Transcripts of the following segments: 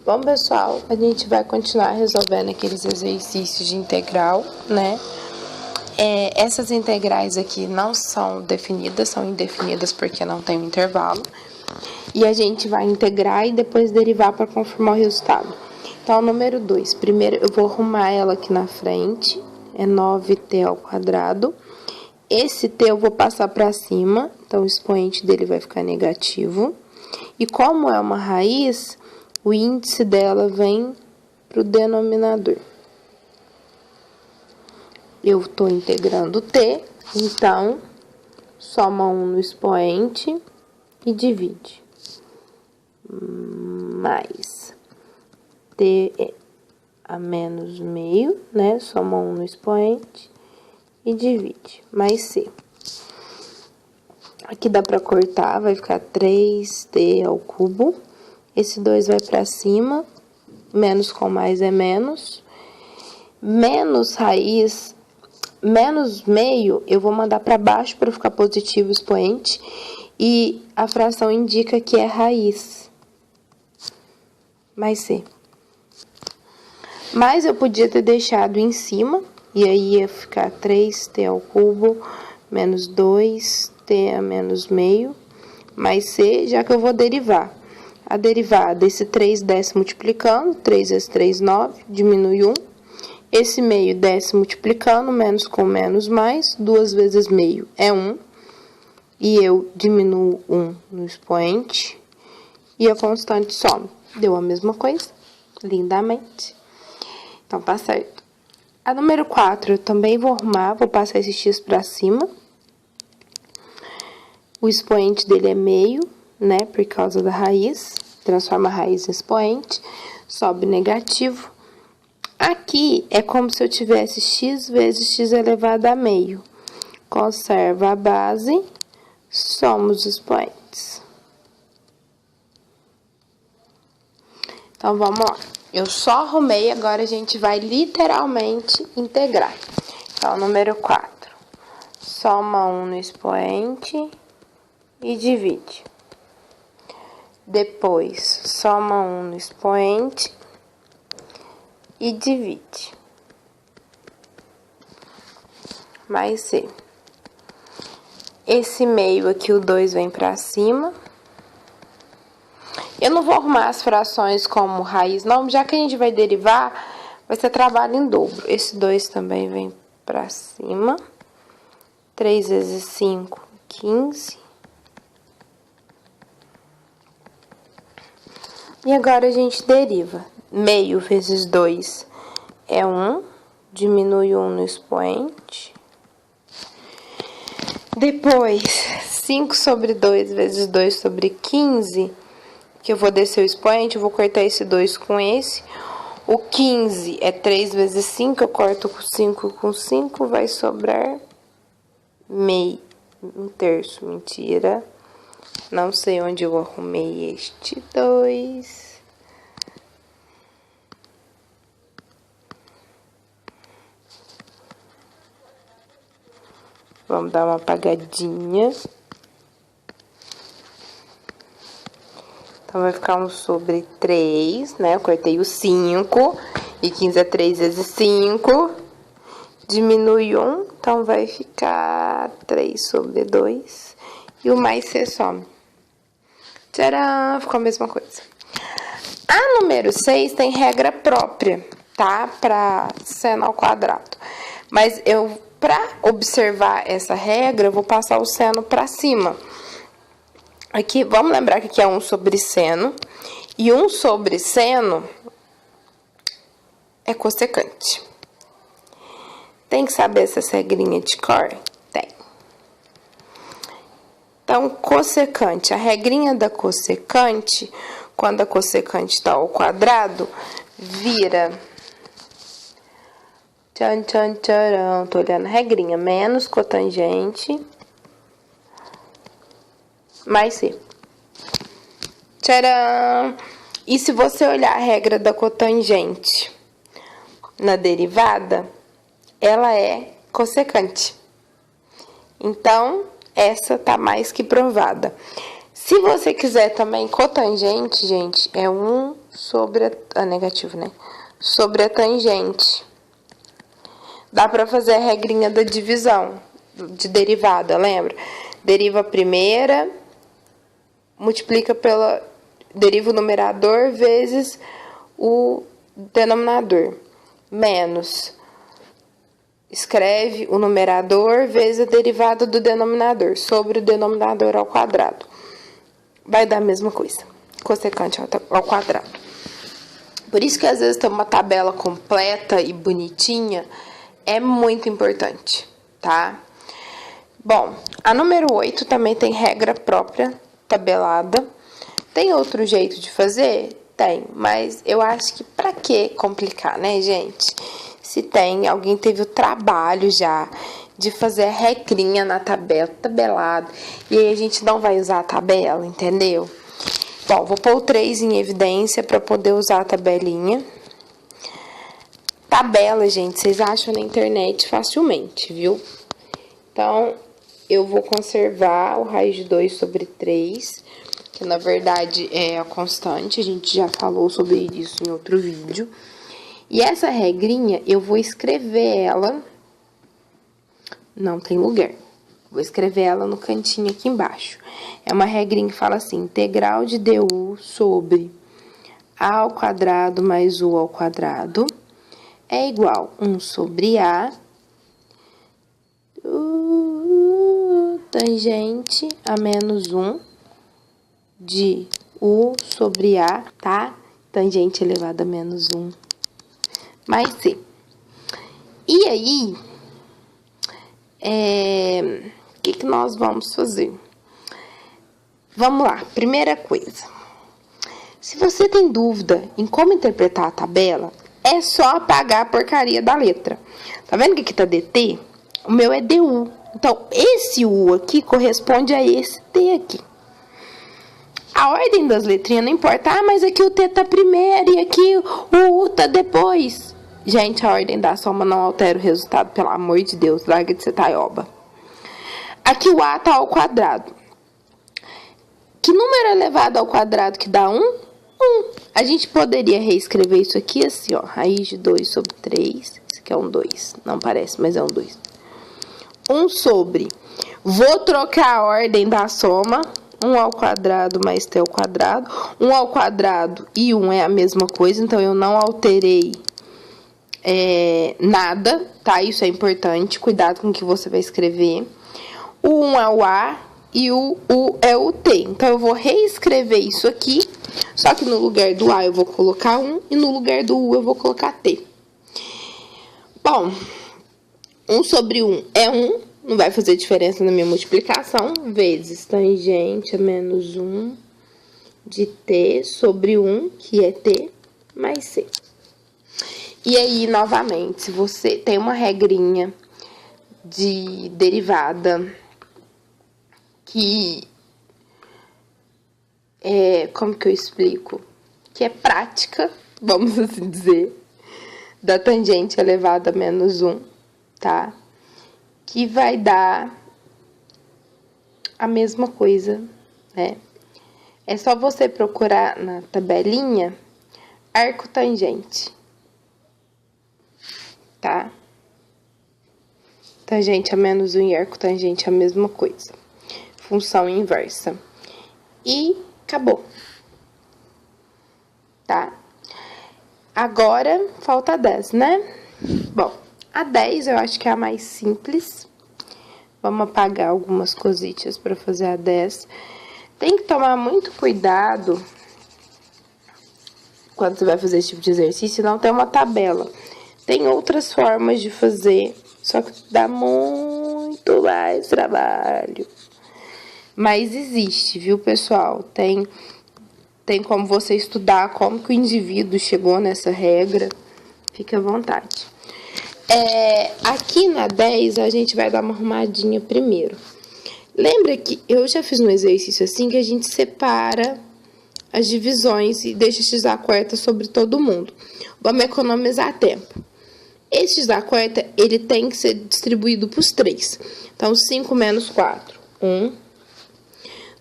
Bom, pessoal, a gente vai continuar resolvendo aqueles exercícios de integral, né? Essas integrais aqui não são definidas, são indefinidas porque não tem um intervalo. E a gente vai integrar e depois derivar para confirmar o resultado. Então, número 2, primeiro eu vou arrumar ela aqui na frente, é 9t ao quadrado. Esse t eu vou passar para cima, então o expoente dele vai ficar negativo. E como é uma raiz, o índice dela vem para o denominador. Eu estou integrando t, então, soma 1 no expoente e divide. Mais t a menos meio, né? Soma 1 no expoente e divide. Mais c. Aqui dá para cortar, vai ficar 3t ao cubo. Esse 2 vai para cima, menos com mais é menos. Menos raiz, menos meio, eu vou mandar para baixo para ficar positivo o expoente. E a fração indica que é raiz. Mais c. Mas eu podia ter deixado em cima, e aí ia ficar 3t ao cubo, menos 2t a menos meio, mais c, já que eu vou derivar. A derivada desse 3 desce multiplicando, 3 vezes 3, 9, diminui 1. Esse meio desce multiplicando, menos com menos mais, 2 vezes meio é 1. E eu diminuo 1 no expoente, e a constante some. Deu a mesma coisa, lindamente. Então, tá certo. A número 4 eu também vou arrumar, vou passar esse x para cima. O expoente dele é meio, né, por causa da raiz. Transforma a raiz em expoente, sobe negativo. Aqui é como se eu tivesse x vezes x elevado a meio. Conserva a base, soma os expoentes. Então, vamos lá. Eu só arrumei, agora a gente vai literalmente integrar. Então, número 4. Soma 1 no expoente e divide. Depois, soma 1 no expoente e divide. Mais c. Esse meio aqui, o 2 vem pra cima. Eu não vou arrumar as frações como raiz, não, já que a gente vai derivar, vai ser trabalho em dobro. Esse 2 também vem pra cima. 3 vezes 5, 15. E agora a gente deriva. Meio vezes 2 é 1, diminui 1 no expoente. Depois, 5 sobre 2 vezes 2 sobre 15, que eu vou descer o expoente, eu vou cortar esse 2 com esse. O 15 é 3 vezes 5, eu corto 5 com 5, vai sobrar meio, 1/3, mentira. Não sei onde eu arrumei este 2. Vamos dar uma apagadinha. Então, vai ficar 1 sobre 3, né? Eu cortei o 5. E 15 é 3 vezes 5. Diminui 1. Então, vai ficar 3 sobre 2. E o mais c some. Tcharam! Ficou a mesma coisa. A número 6 tem regra própria, tá? Para seno ao quadrado. Mas para observar essa regra, eu vou passar o seno para cima. Aqui, vamos lembrar que aqui é 1 sobre seno. E 1 sobre seno é cossecante. Tem que saber essas regrinhas de cor? Tem. Então, cossecante. A regrinha da cossecante, quando a cossecante está ao quadrado, vira... Tchan, tchan, tcharam. Tô olhando a regrinha. Menos cotangente... mais c. Tcharam! E se você olhar a regra da cotangente na derivada, ela é cossecante. Então, essa tá mais que provada. Se você quiser também cotangente, gente, é 1 sobre a negativo, né? Sobre a tangente. Dá pra fazer a regrinha da divisão, de derivada, lembra? Deriva a primeira, multiplica deriva o numerador vezes o denominador, menos, escreve o numerador vezes a derivada do denominador, sobre o denominador ao quadrado. Vai dar a mesma coisa, cossecante ao quadrado. Por isso que às vezes ter uma tabela completa e bonitinha é muito importante, tá? Bom, a número 8 também tem regra própria, tabelada. Tem outro jeito de fazer? Tem, mas eu acho que pra que complicar, né, gente? Se tem, alguém teve o trabalho já de fazer a regrinha na tabela, tabelado, e aí a gente não vai usar a tabela, entendeu? Bom, vou pôr o 3 em evidência pra poder usar a tabelinha. Tabela, gente, vocês acham na internet facilmente, viu? Então, eu vou conservar o raiz de 2 sobre 3, que na verdade é a constante, a gente já falou sobre isso em outro vídeo. E essa regrinha, eu vou escrever ela, não tem lugar, vou escrever ela no cantinho aqui embaixo. É uma regrinha que fala assim, integral de du sobre a ao quadrado mais u ao quadrado é igual a 1 sobre a tangente a menos 1 de u sobre a, tá? Tangente elevado a menos 1 mais c. E aí, o que nós vamos fazer? Vamos lá, primeira coisa. Se você tem dúvida em como interpretar a tabela, é só apagar a porcaria da letra. Tá vendo que aqui tá dt? O meu é du. Então, esse u aqui corresponde a esse t aqui. A ordem das letrinhas não importa. Ah, mas aqui o t tá primeiro e aqui o u tá depois. Gente, a ordem da soma não altera o resultado, pelo amor de Deus. Larga de ser taioba. Aqui o a tá ao quadrado. Que número elevado ao quadrado que dá 1? 1. A gente poderia reescrever isso aqui assim, ó. Raiz de 2 sobre 3. Esse aqui é um 2. Não parece, mas é um 2. 1 sobre. Vou trocar a ordem da soma. 1 ao quadrado mais t ao quadrado. 1 ao quadrado e 1 é a mesma coisa, então eu não alterei nada, tá? Isso é importante. Cuidado com o que você vai escrever. O 1 é o a e o u é o t. Então, eu vou reescrever isso aqui. Só que no lugar do a eu vou colocar 1 e no lugar do u eu vou colocar t. Bom, 1 sobre 1 é 1, não vai fazer diferença na minha multiplicação, vezes tangente a menos 1 de t sobre 1, que é t, mais c. E aí, novamente, se você tem uma regrinha de derivada que como que eu explico? Que é prática, vamos assim dizer, da tangente elevada a menos 1, tá? Que vai dar a mesma coisa, né? É só você procurar na tabelinha arco tangente, tá? Tangente a menos 1 e arco tangente é a mesma coisa. Função inversa. E acabou. Tá? Agora, falta a 10, né? Bom, a 10 eu acho que é a mais simples. Vamos apagar algumas cositas para fazer a 10. Tem que tomar muito cuidado quando você vai fazer esse tipo de exercício, não tem uma tabela. Tem outras formas de fazer, só que dá muito mais trabalho. Mas existe, viu, pessoal? Tem como você estudar como que o indivíduo chegou nessa regra. Fique à vontade. Aqui na 10, a gente vai dar uma arrumadinha primeiro. Lembra que eu já fiz um exercício assim, que a gente separa as divisões e deixa x à quarta sobre todo mundo. Vamos economizar tempo. Esse x à quarta, ele tem que ser distribuído para os 3. Então, 5 menos 4, 1.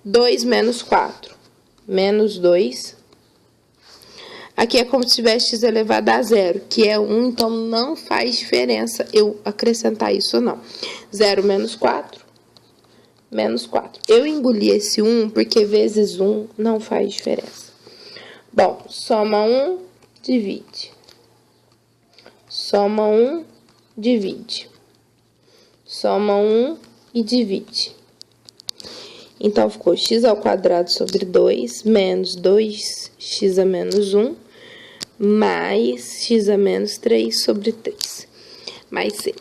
2 menos 4, menos 2. Aqui é como se tivesse x elevado a zero, que é 1, então não faz diferença eu acrescentar isso ou não. 0 menos 4, menos 4. Eu engoli esse 1 porque vezes 1 não faz diferença. Bom, soma 1, divide. Soma 1, divide. Soma 1 e divide. Então, ficou x ao quadrado sobre 2, menos 2x a menos 1, mais x a menos 3 sobre 3, mais c.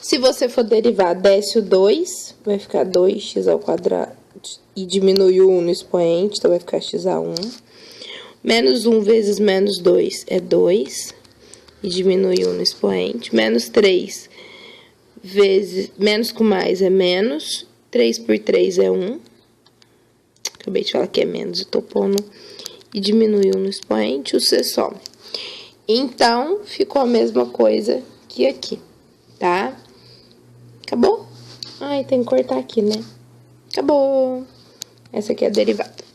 Se você for derivar, desce o 2, vai ficar 2x ao quadrado, e diminui o 1 no expoente, então vai ficar x a 1. Menos 1 vezes menos 2 é 2, e diminui 1 no expoente. Menos 3 vezes, menos com mais é menos, 3 por 3 é 1. Acabei de falar que é menos, eu tô pondo e diminui 1 no expoente, o c some. Então, ficou a mesma coisa que aqui, tá? Acabou? Ai, tem que cortar aqui, né? Acabou. Essa aqui é a derivada.